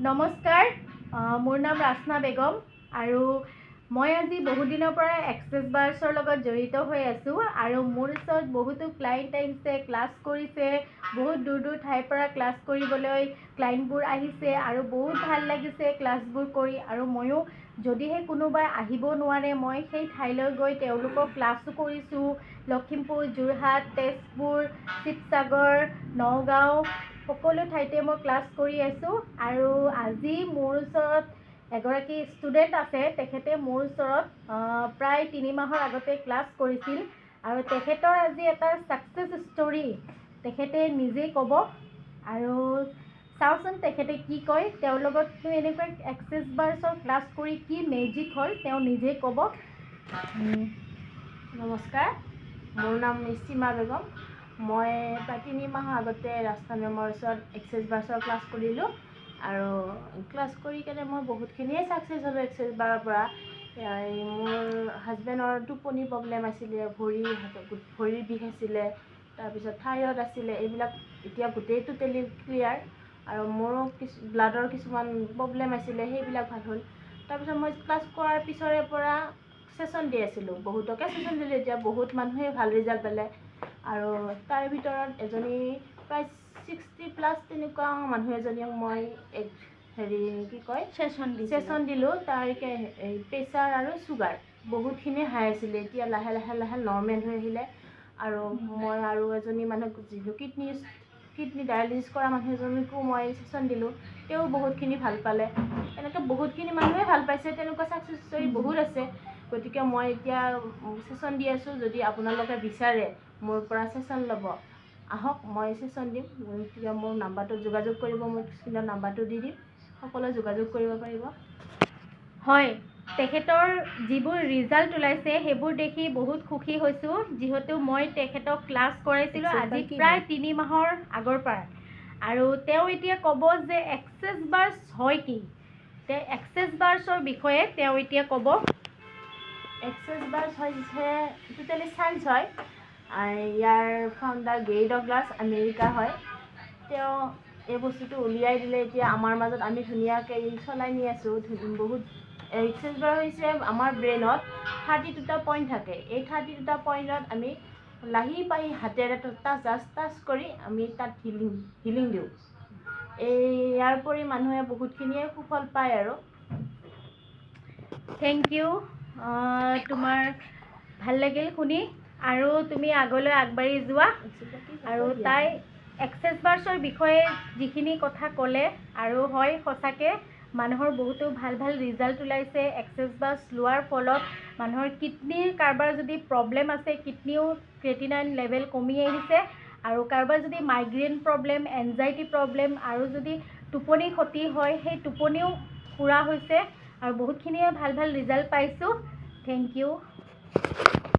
নমস্কাৰ, মোৰ নাম ৰাচনা বেগম আৰু মই আজি বহুত দিনৰ পৰা এক্সেছ বাৰ্ছৰ লগত জড়িত হৈ আছোঁ আৰু মোৰ ওচৰত বহুতো ক্লাইণ্ট আহিছে, ক্লাছ কৰিছে, বহুত দূৰ দূৰ ঠাইৰ পৰা ক্লাছ কৰিবলৈ ক্লাইণ্টবোৰ আহিছে আৰু বহুত ভাল লাগিছে ক্লাছবোৰ কৰি। আৰু ময়ো যদিহে কোনোবাই আহিব নোৱাৰে, মই সেই ঠাইলৈ গৈ তেওঁলোকক ক্লাছো কৰিছোঁ। লখিমপুৰ, যোৰহাট, তেজপুৰ, শিৱসাগৰ, নগাঁও সকলো ঠাইতে মই ক্লাছ কৰি আছোঁ। আৰু আজি মোৰ ওচৰত এগৰাকী ষ্টুডেণ্ট আছে, তেখেতে মোৰ ওচৰত প্ৰায় 3 মাহৰ আগতে ক্লাছ কৰিছিল আৰু তেখেতৰ আজি এটা ছাকচেছ ষ্টৰী তেখেতে নিজেই ক'ব। আৰু চাওঁচোন তেখেতে কি কয়। তেওঁৰ লগতনো এনেকুৱা এক্সেছ বাৰ্ছৰ ক্লাছ কৰি কি মেজিক হ'ল তেওঁ নিজেই ক'ব। নমস্কাৰ, মোৰ নাম সীমা বেগম। মই প্ৰায় 3 মাহৰ আগতে ৰাস্তা মেমৰ ওচৰত এক্সেছ বাৰ্ছৰ ক্লাছ কৰিলোঁ আৰু ক্লাছ কৰি কেনে মই বহুতখিনিয়ে ছাকচেছ হ'লোঁ এক্সেছ বাৰৰ পৰা। মোৰ হাজবেণ্ডৰ টোপনি প্ৰব্লেম আছিলে, ভৰিৰ বিষ আছিলে, তাৰপিছত থাইৰয়ড আছিলে, এইবিলাক এতিয়া গোটেই টোটেলি ক্লিয়াৰ। আৰু মোৰো ব্লাডৰ কিছুমান প্ৰব্লেম আছিলে, সেইবিলাক ভাল হ'ল। তাৰপিছত মই ক্লাছ কৰাৰ পিছৰে পৰা ছেশ্যন দি আছিলোঁ, বহুতকে ছেশ্যন দিলোঁ। এতিয়া বহুত মানুহে ভাল ৰিজাল্ট পালে আৰু তাৰ ভিতৰত এজনী প্ৰায় 60+ তেনেকুৱা মানুহ এজনীক মই ছেশ্যন দিলোঁ। তাইৰ প্ৰেছাৰ আৰু চুগাৰ বহুতখিনি হাই আছিলে, এতিয়া লাহে লাহে নৰ্মেল হৈ আহিলে। আৰু মই আৰু এজনী মানুহক যিটো কিডনী ডায়েলিচিছ কৰা মানুহ এজনীকো মই ছেশ্যন দিলোঁ, তেওঁ বহুতখিনি ভাল পালে। এনেকৈ বহুতখিনি মানুহে ভাল পাইছে, তেনেকুৱা ছাকচেছ ষ্টৰী বহুত আছে। গতিকে মই এতিয়া ছেশ্যন দি আছোঁ। যদি আপোনালোকে বিচাৰে মোৰ পৰা ছেশ্যন ল'ব, আহক, মই ছেশ্যন দিম। গতিকে মোৰ নাম্বাৰটোত যোগাযোগ কৰিব, মই স্ক্ৰীণত নাম্বাৰটো দি দিম, সকলোৱে যোগাযোগ কৰিব পাৰিব। হয়, তেখেতৰ যিবোৰ ৰিজাল্ট ওলাইছে সেইবোৰ দেখি বহুত সুখী হৈছোঁ, যিহেতু মই তেখেতক ক্লাছ কৰাইছিলোঁ আজি প্ৰায় 3 মাহৰ আগৰ পৰা। আৰু তেওঁ এতিয়া ক'ব যে এক্সেছ বাৰ্ছ হয় কি, এক্সেছ বাৰ্ছৰ বিষয়ে তেওঁ এতিয়া ক'ব। এক্সেছ বাৰ্ছ হৈছে টোটেলি চায়েন্স হয়। ইয়াৰ ফাউণ্ডাৰ গেৰী ডগলাছ, আমেৰিকা হয়। তেওঁ এই বস্তুটো উলিয়াই দিলে, এতিয়া আমাৰ মাজত আমি ধুনীয়াকৈ চলাই নি আছোঁ। বহুত এক্সেছ বাৰ হৈছে আমাৰ ব্ৰেইনত 32টা পইণ্ট থাকে। এই 32টা পইণ্টত আমি লাহি পাহি হাতেৰে টাচ কৰি আমি তাত হিলিং দিওঁ। ইয়াৰ উপৰি মানুহে বহুতখিনিয়ে সুফল পায় আৰু। থেংক ইউ, তোমাৰ ভাল লাগিল শুনি আৰু তুমি আগলৈ আগবাঢ়ি যোৱা। আৰু তাই এক্সেছ বাৰ্ছৰ বিষয়ে যিখিনি কথা ক'লে, আৰু হয় সঁচাকৈ মানুহৰ বহুতো ভাল ৰিজাল্ট ওলাইছে এক্সেছ বাৰ্ছ লোৱাৰ ফলত। মানুহৰ কিডনীৰ কাৰোবাৰ যদি প্ৰব্লেম আছে, কিডনীও ক্ৰিয়েটিনাইন লেভেল কমি আহিছে। আৰু কাৰোবাৰ যদি মাইগ্ৰেইন প্ৰব্লেম, এনজাইটি প্ৰব্লেম আৰু যদি টোপনি ক্ষতি হয়, সেই টোপনিও পূৰা হৈছে আৰু বহুতখিনিয়ে ভাল ৰিজাল্ট পাইছোঁ। Thank U.